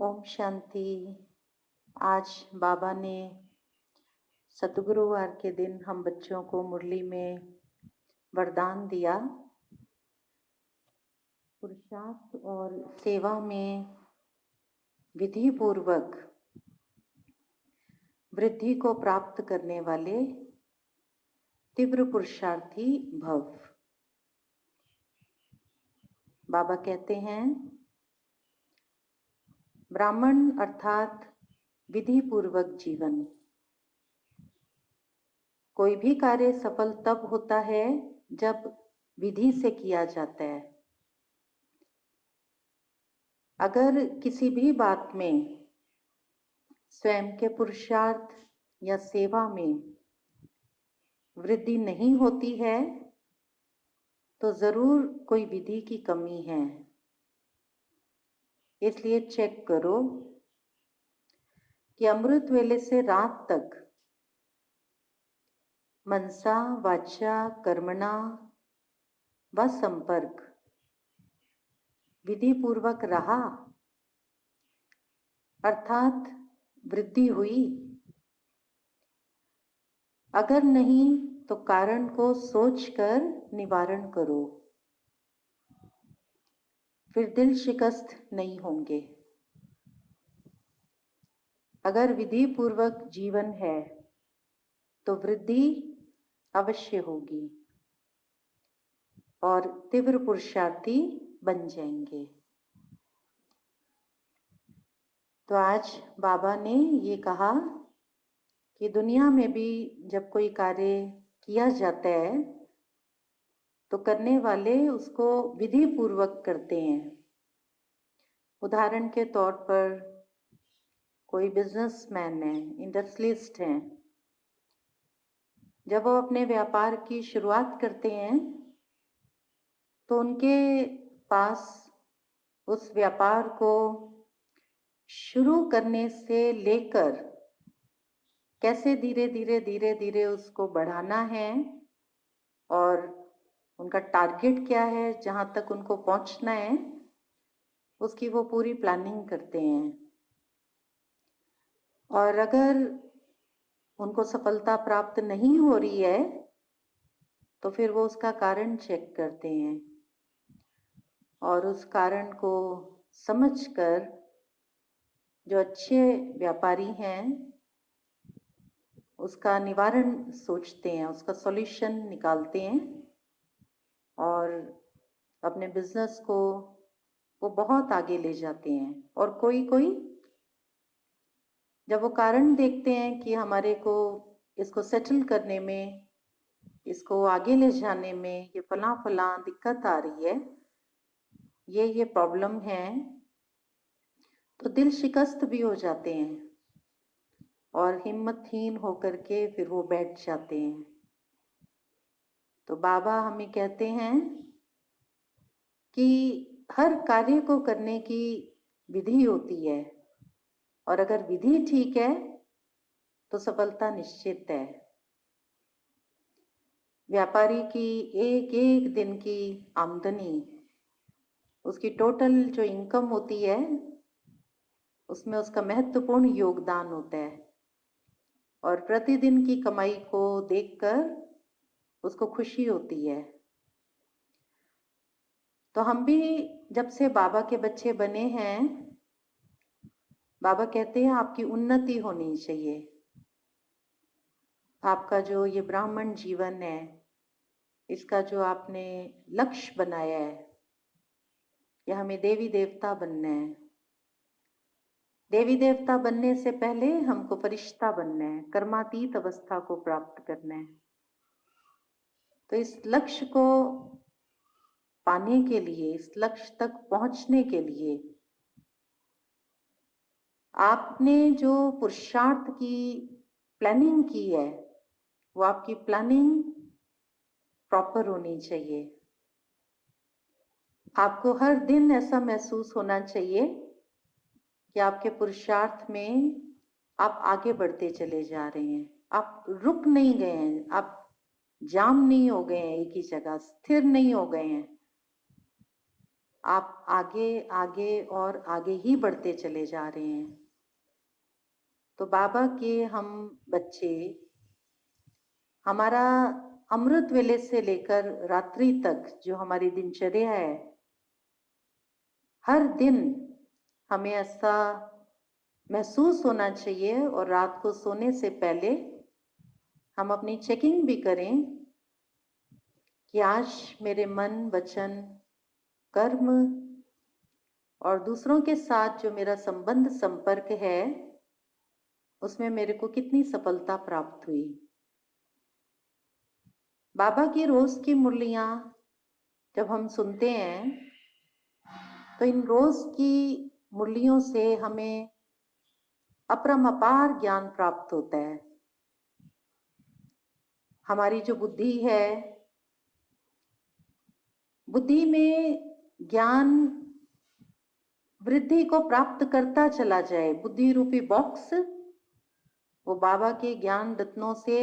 ओम शांति। आज बाबा ने सतगुरुवार के दिन हम बच्चों को मुरली में वरदान दिया। पुरुषार्थ और सेवा में विधि पूर्वक वृद्धि को प्राप्त करने वाले तीव्र पुरुषार्थी भव। बाबा कहते हैं, ब्राह्मण अर्थात विधि पूर्वक जीवन। कोई भी कार्य सफल तब होता है जब विधि से किया जाता है। अगर किसी भी बात में स्वयं के पुरुषार्थ या सेवा में वृद्धि नहीं होती है तो जरूर कोई विधि की कमी है। इसलिए चेक करो कि अमृत वेले से रात तक मनसा वाचा कर्मणा व संपर्क विधि पूर्वक रहा, अर्थात वृद्धि हुई। अगर नहीं तो कारण को सोचकर निवारण करो, फिर दिल शिकस्त नहीं होंगे। अगर विधि पूर्वक जीवन है तो वृद्धि अवश्य होगी और तीव्र पुरुषार्थी बन जाएंगे। तो आज बाबा ने ये कहा कि दुनिया में भी जब कोई कार्य किया जाता है तो करने वाले उसको विधि पूर्वक करते हैं। उदाहरण के तौर पर कोई बिजनेसमैन है, इंडस्ट्रियलिस्ट हैं, जब वो अपने व्यापार की शुरुआत करते हैं तो उनके पास उस व्यापार को शुरू करने से लेकर कैसे धीरे धीरे उसको बढ़ाना है और उनका टारगेट क्या है, जहां तक उनको पहुंचना है, उसकी वो पूरी प्लानिंग करते हैं। और अगर उनको सफलता प्राप्त नहीं हो रही है तो फिर वो उसका कारण चेक करते हैं और उस कारण को समझकर जो अच्छे व्यापारी हैं उसका निवारण सोचते हैं, उसका सॉल्यूशन निकालते हैं और अपने बिजनेस को वो बहुत आगे ले जाते हैं। और कोई जब वो कारण देखते हैं कि हमारे को इसको सेटल करने में, इसको आगे ले जाने में ये फला दिक्कत आ रही है, ये प्रॉब्लम है, तो दिल शिकस्त भी हो जाते हैं और हिम्मतहीन होकर के फिर वो बैठ जाते हैं। तो बाबा हमें कहते हैं कि हर कार्य को करने की विधि होती है और अगर विधि ठीक है तो सफलता निश्चित है। व्यापारी की एक एक दिन की आमदनी, उसकी टोटल जो इनकम होती है उसमें उसका महत्वपूर्ण योगदान होता है और प्रतिदिन की कमाई को देखकर उसको खुशी होती है। तो हम भी जब से बाबा के बच्चे बने हैं, बाबा कहते हैं आपकी उन्नति होनी चाहिए। आपका जो ये ब्राह्मण जीवन है, इसका जो आपने लक्ष्य बनाया है, या हमें देवी देवता बनना है। देवी देवता बनने से पहले हमको फरिश्ता बनना है, कर्मातीत अवस्था को प्राप्त करना है। तो इस लक्ष्य को पाने के लिए, इस लक्ष्य तक पहुंचने के लिए आपने जो पुरुषार्थ की प्लानिंग की है वो आपकी प्लानिंग प्रॉपर होनी चाहिए। आपको हर दिन ऐसा महसूस होना चाहिए कि आपके पुरुषार्थ में आप आगे बढ़ते चले जा रहे हैं, आप रुक नहीं गए हैं, आप जाम नहीं हो गए हैं, एक ही जगह स्थिर नहीं हो गए हैं। आप आगे आगे और आगे ही बढ़ते चले जा रहे हैं। तो बाबा के हम बच्चे, हमारा अमृत वेले से लेकर रात्रि तक जो हमारी दिनचर्या है, हर दिन हमें ऐसा महसूस होना चाहिए और रात को सोने से पहले हम अपनी चेकिंग भी करें कि आज मेरे मन, वचन, कर्म और दूसरों के साथ जो मेरा संबंध, संपर्क है, उसमें मेरे को कितनी सफलता प्राप्त हुई। बाबा की रोज की मुरलियां जब हम सुनते हैं तो इन रोज की मुरलियों से हमें अपरंपार ज्ञान प्राप्त होता है। हमारी जो बुद्धि है, बुद्धि में ज्ञान वृद्धि को प्राप्त करता चला जाए। बुद्धि रूपी बॉक्स वो बाबा के ज्ञान रत्नों से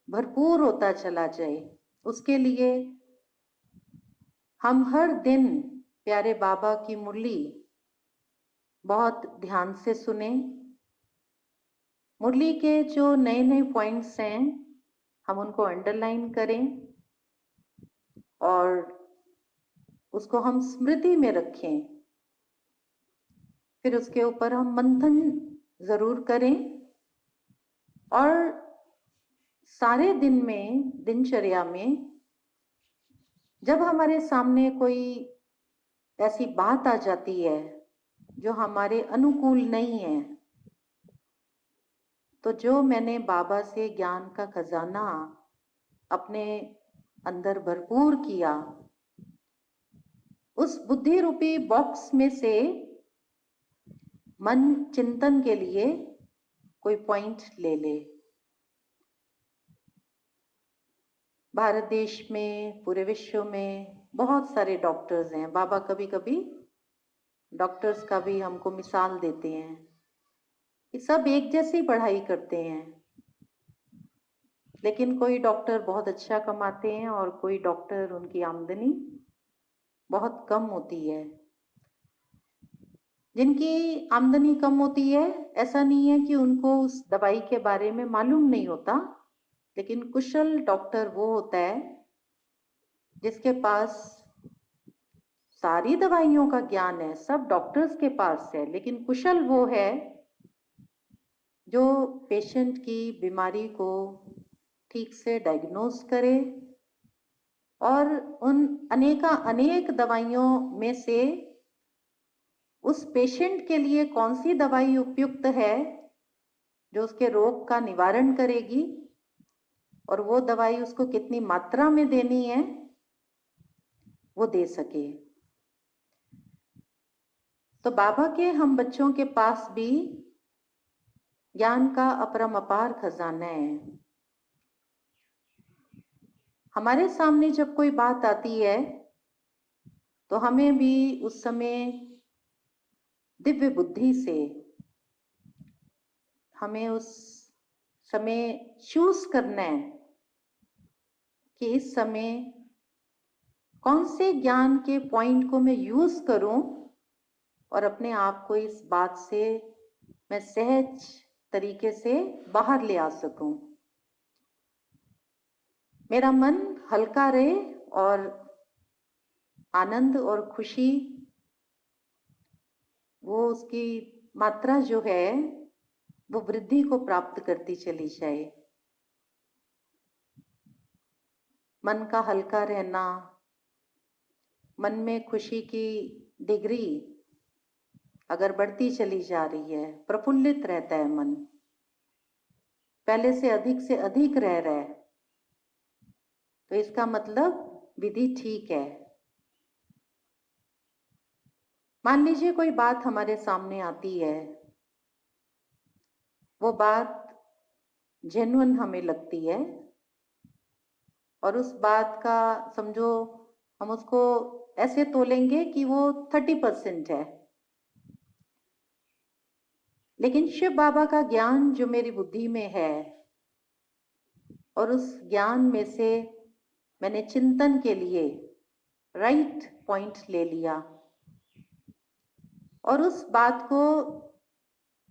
भरपूर होता चला जाए। उसके लिए हम हर दिन प्यारे बाबा की मुरली बहुत ध्यान से सुने। मुरली के जो नए नए पॉइंट्स हैं हम उनको अंडरलाइन करें और उसको हम स्मृति में रखें। फिर उसके ऊपर हम मंथन जरूर करें और सारे दिन में, दिनचर्या में, जब हमारे सामने कोई ऐसी बात आ जाती है जो हमारे अनुकूल नहीं है, तो जो मैंने बाबा से ज्ञान का खजाना अपने अंदर भरपूर किया, उस बुद्धि रूपी बॉक्स में से मन चिंतन के लिए कोई पॉइंट ले ले। भारत देश में, पूरे विश्व में बहुत सारे डॉक्टर्स हैं। बाबा कभी कभी डॉक्टर्स का भी हमको मिसाल देते हैं कि सब एक जैसी पढ़ाई करते हैं, लेकिन कोई डॉक्टर बहुत अच्छा कमाते हैं और कोई डॉक्टर, उनकी आमदनी बहुत कम होती है। जिनकी आमदनी कम होती है, ऐसा नहीं है कि उनको उस दवाई के बारे में मालूम नहीं होता, लेकिन कुशल डॉक्टर वो होता है जिसके पास सारी दवाइयों का ज्ञान है। सब डॉक्टर्स के पास है, लेकिन कुशल वो है जो पेशेंट की बीमारी को ठीक से डायग्नोज करे और उन अनेक दवाइयों में से उस पेशेंट के लिए कौन सी दवाई उपयुक्त है जो उसके रोग का निवारण करेगी और वो दवाई उसको कितनी मात्रा में देनी है वो दे सके। तो बाबा के हम बच्चों के पास भी ज्ञान का अपरंपार खजाना है। हमारे सामने जब कोई बात आती है तो हमें भी उस समय दिव्य बुद्धि से हमें उस समय चूज करना है कि इस समय कौन से ज्ञान के पॉइंट को मैं यूज करूं और अपने आप को इस बात से मैं सहज तरीके से बाहर ले आ सकूं। मेरा मन हल्का रहे और आनंद और खुशी, वो उसकी मात्रा जो है वो वृद्धि को प्राप्त करती चली जाए। मन का हल्का रहना, मन में खुशी की डिग्री अगर बढ़ती चली जा रही है, प्रफुल्लित रहता है मन, पहले से अधिक रह रहा है, तो इसका मतलब विधि ठीक है। मान लीजिए कोई बात हमारे सामने आती है, वो बात जेन्युइन हमें लगती है और उस बात का समझो हम उसको ऐसे तोलेंगे कि वो 30% है, लेकिन शिव बाबा का ज्ञान जो मेरी बुद्धि में है और उस ज्ञान में से मैंने चिंतन के लिए राइट पॉइंट ले लिया और उस बात को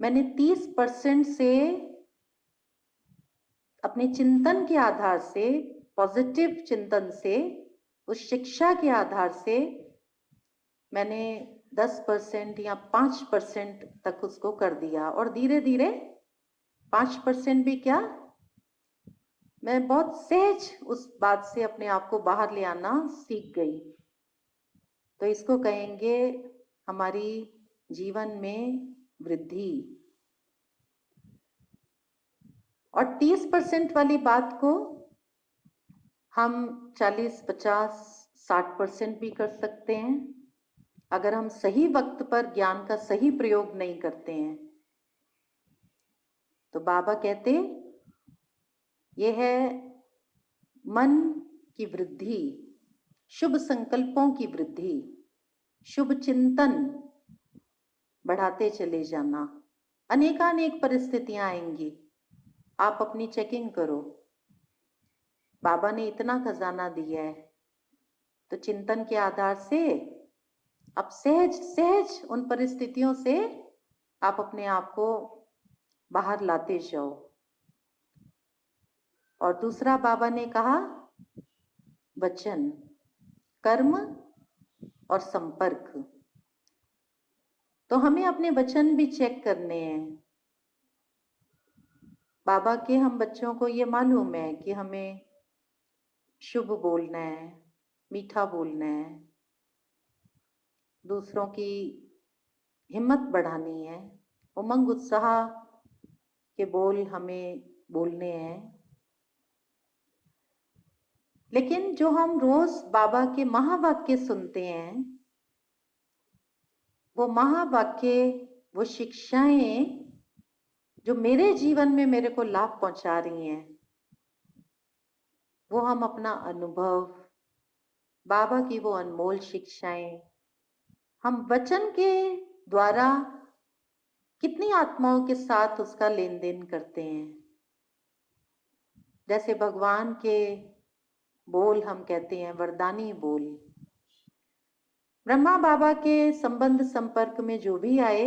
मैंने 30% से अपने चिंतन के आधार से, पॉजिटिव चिंतन से, उस शिक्षा के आधार से मैंने 10% या 5% तक उसको कर दिया। और धीरे धीरे 5% भी क्या, मैं बहुत सहज उस बात से अपने आप को बाहर ले आना सीख गई। तो इसको कहेंगे हमारी जीवन में वृद्धि। और 30% वाली बात को हम 40, 50, 60% भी कर सकते हैं अगर हम सही वक्त पर ज्ञान का सही प्रयोग नहीं करते हैं। तो बाबा कहते ये है मन की वृद्धि, शुभ संकल्पों की वृद्धि, शुभ चिंतन बढ़ाते चले जाना। अनेकानेक परिस्थितियां आएंगी, आप अपनी चेकिंग करो। बाबा ने इतना खजाना दिया है, तो चिंतन के आधार से अब सहज सहज उन परिस्थितियों से आप अपने आप को बाहर लाते जाओ। और दूसरा बाबा ने कहा वचन, कर्म और संपर्क। तो हमें अपने वचन भी चेक करने हैं। बाबा के हम बच्चों को ये मालूम है कि हमें शुभ बोलना है, मीठा बोलना है, दूसरों की हिम्मत बढ़ानी है, उमंग उत्साह के बोल हमें बोलने हैं। लेकिन जो हम रोज बाबा के महावाक्य सुनते हैं, वो महावाक्य, वो शिक्षाएं जो मेरे जीवन में मेरे को लाभ पहुंचा रही हैं, वो हम अपना अनुभव, बाबा की वो अनमोल शिक्षाएं हम वचन के द्वारा कितनी आत्माओं के साथ उसका लेन देन करते हैं। जैसे भगवान के बोल हम कहते हैं वरदानी बोल। ब्रह्मा बाबा के संबंध संपर्क में जो भी आए,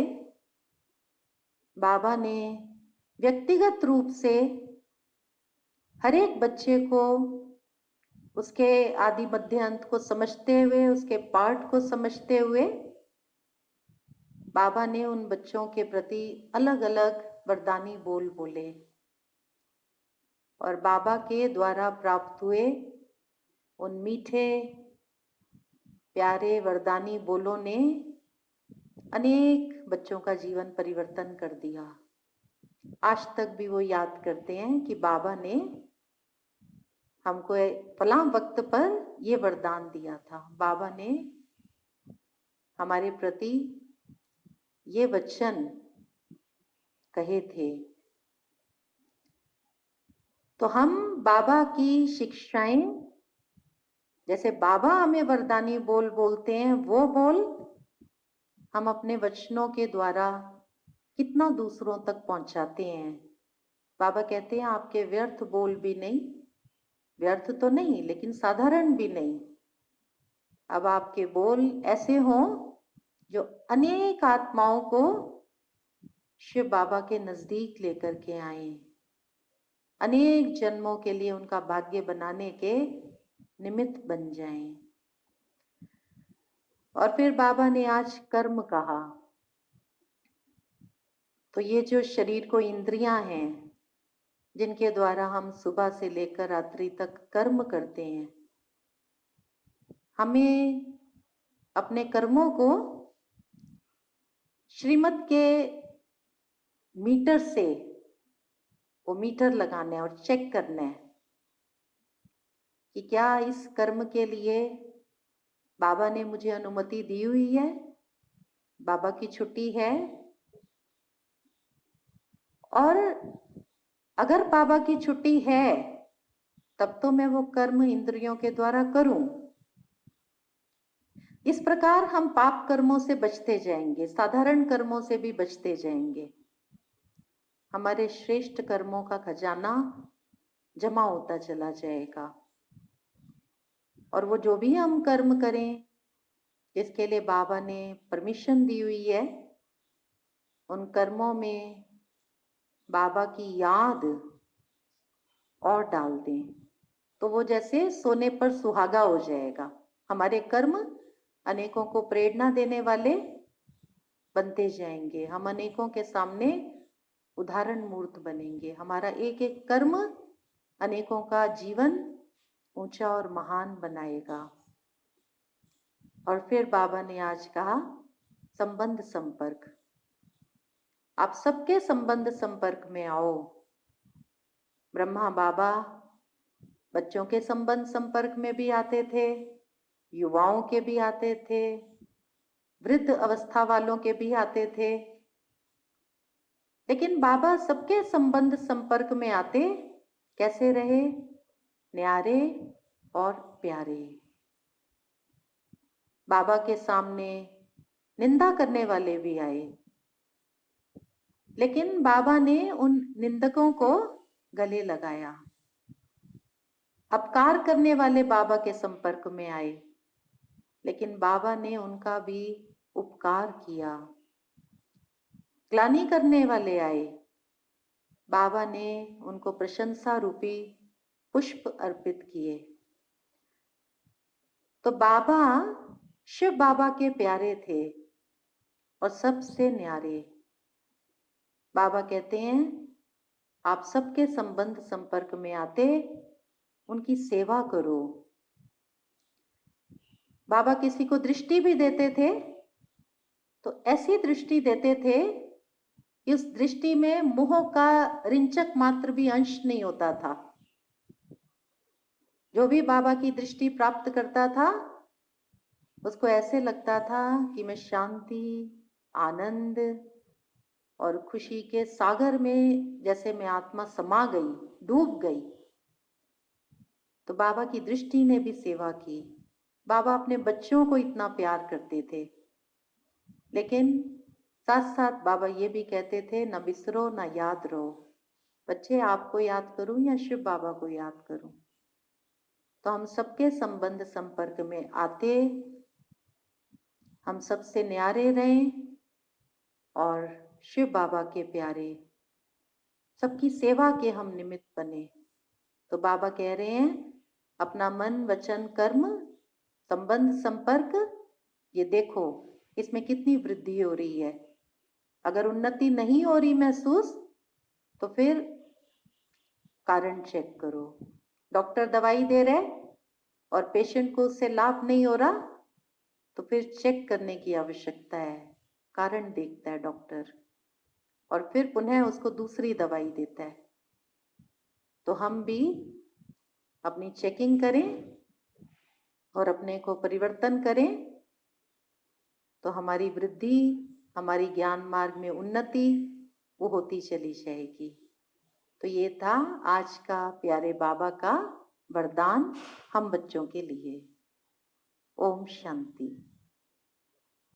बाबा ने व्यक्तिगत रूप से हर एक बच्चे को उसके आदि मध्य अंत को समझते हुए, उसके पाठ को समझते हुए, बाबा ने उन बच्चों के प्रति अलग अलग वरदानी बोल बोले। और बाबा के द्वारा प्राप्त हुए उन मीठे प्यारे वरदानी बोलों ने अनेक बच्चों का जीवन परिवर्तन कर दिया। आज तक भी वो याद करते हैं कि बाबा ने हमको फलां वक्त पर ये वरदान दिया था, बाबा ने हमारे प्रति ये वचन कहे थे। तो हम बाबा की शिक्षाएं, जैसे बाबा हमें वरदानी बोल बोलते हैं, वो बोल हम अपने वचनों के द्वारा कितना दूसरों तक पहुंचाते हैं। बाबा कहते हैं आपके व्यर्थ बोल भी नहीं, व्यर्थ तो नहीं लेकिन साधारण भी नहीं। अब आपके बोल ऐसे हों जो अनेक आत्माओं को शिव बाबा के नजदीक लेकर के आए, अनेक जन्मों के लिए उनका भाग्य बनाने के निमित्त बन जाएं। और फिर बाबा ने आज कर्म कहा। तो ये जो शरीर को इंद्रियां हैं जिनके द्वारा हम सुबह से लेकर रात्रि तक कर्म करते हैं, हमें अपने कर्मों को श्रीमत के मीटर से, वो मीटर लगाना है और चेक करना है कि क्या इस कर्म के लिए बाबा ने मुझे अनुमति दी हुई है, बाबा की छुट्टी है। और अगर बाबा की छुट्टी है तब तो मैं वो कर्म इंद्रियों के द्वारा करूं। इस प्रकार हम पाप कर्मों से बचते जाएंगे, साधारण कर्मों से भी बचते जाएंगे। हमारे श्रेष्ठ कर्मों का खजाना जमा होता चला जाएगा। और वो जो भी हम कर्म करें, जिसके लिए बाबा ने परमिशन दी हुई है, उन कर्मों में बाबा की याद और डाल दें तो वो जैसे सोने पर सुहागा हो जाएगा। हमारे कर्म अनेकों को प्रेरणा देने वाले बनते जाएंगे। हम अनेकों के सामने उदाहरण मूर्त बनेंगे। हमारा एक एक कर्म अनेकों का जीवन ऊंचा और महान बनाएगा। और फिर बाबा ने आज कहा संबंध संपर्क। आप सबके संबंध संपर्क में आओ। ब्रह्मा बाबा बच्चों के संबंध संपर्क में भी आते थे, युवाओं के भी आते थे, वृद्ध अवस्था वालों के भी आते थे, लेकिन बाबा सबके संबंध संपर्क में आते कैसे रहे? न्यारे और प्यारे। बाबा के सामने निंदा करने वाले भी आए, लेकिन बाबा ने उन निंदकों को गले लगाया। अपकार करने वाले बाबा के संपर्क में आए, लेकिन बाबा ने उनका भी उपकार किया। ग्लानि करने वाले आए, बाबा ने उनको प्रशंसा रूपी पुष्प अर्पित किए। तो बाबा शिव बाबा के प्यारे थे और सबसे न्यारे। बाबा कहते हैं आप सबके संबंध संपर्क में आते उनकी सेवा करो। बाबा किसी को दृष्टि भी देते थे तो ऐसी दृष्टि देते थे कि उस दृष्टि में मोह का रिंचक मात्र भी अंश नहीं होता था। जो भी बाबा की दृष्टि प्राप्त करता था उसको ऐसे लगता था कि मैं शांति, आनंद और खुशी के सागर में जैसे मैं आत्मा समा गई, डूब गई। तो बाबा की दृष्टि ने भी सेवा की। बाबा अपने बच्चों को इतना प्यार करते थे, लेकिन साथ साथ बाबा ये भी कहते थे न बिसरो न याद रहो। बच्चे आपको याद करूं या शिव बाबा को याद करूं? तो हम सबके संबंध संपर्क में आते, हम सबसे न्यारे रहें और शिव बाबा के प्यारे, सबकी सेवा के हम निमित्त बने। तो बाबा कह रहे हैं अपना मन, वचन, कर्म, संबंध संपर्क, ये देखो इसमें कितनी वृद्धि हो रही है। अगर उन्नति नहीं हो रही महसूस तो फिर कारण चेक करो। डॉक्टर दवाई दे रहे और पेशेंट को उससे लाभ नहीं हो रहा तो फिर चेक करने की आवश्यकता है। कारण देखता है डॉक्टर और फिर पुनः उसको दूसरी दवाई देता है। तो हम भी अपनी चेकिंग करें और अपने को परिवर्तन करें तो हमारी वृद्धि, हमारी ज्ञान मार्ग में उन्नति वो होती चली जाएगी। तो ये था आज का प्यारे बाबा का वरदान हम बच्चों के लिए। ओम शांति।